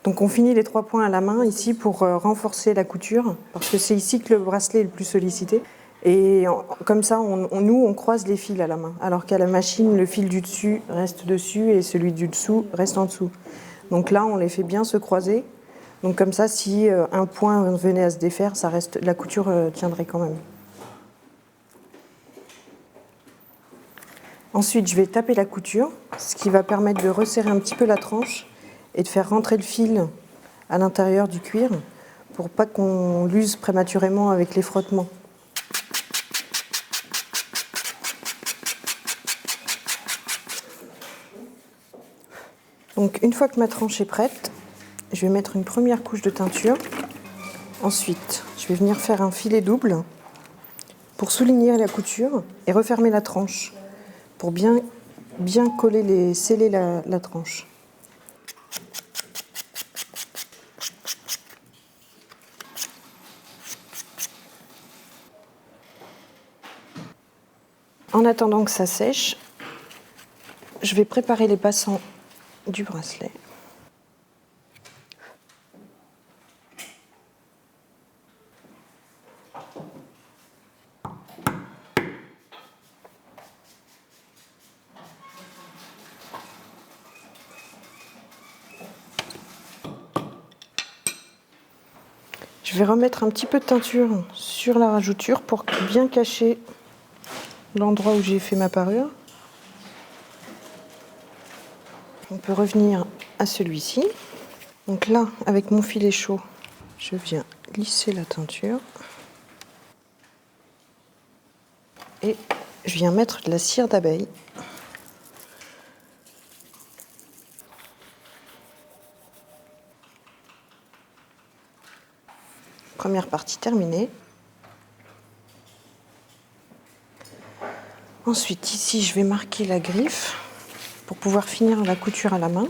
Donc on finit les 3 points à la main ici pour renforcer la couture, parce que c'est ici que le bracelet est le plus sollicité. Et comme ça, nous, on croise les fils à la main, alors qu'à la machine, le fil du dessus reste dessus et celui du dessous reste en dessous. Donc là, on les fait bien se croiser. Donc comme ça, si un point venait à se défaire, la couture tiendrait quand même. Ensuite, je vais taper la couture, ce qui va permettre de resserrer un petit peu la tranche et de faire rentrer le fil à l'intérieur du cuir pour pas qu'on l'use prématurément avec les frottements. Donc une fois que ma tranche est prête, je vais mettre une première couche de teinture. Ensuite, je vais venir faire un filet double pour souligner la couture et refermer la tranche pour bien sceller la tranche. En attendant que ça sèche, je vais préparer les passants du bracelet. Je vais remettre un petit peu de teinture sur la rajouture pour bien cacher l'endroit où j'ai fait ma parure. On peut revenir à celui-ci. Donc là, avec mon filet chaud, je viens lisser la teinture. Et je viens mettre de la cire d'abeille. Première partie terminée. Ensuite, ici, je vais marquer la griffe pour pouvoir finir la couture à la main.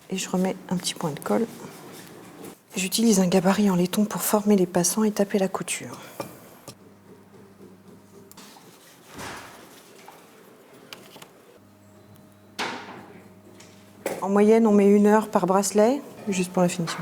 Et je remets un petit point de colle. J'utilise un gabarit en laiton pour former les passants et taper la couture. En moyenne, on met 1 heure par bracelet, juste pour la finition.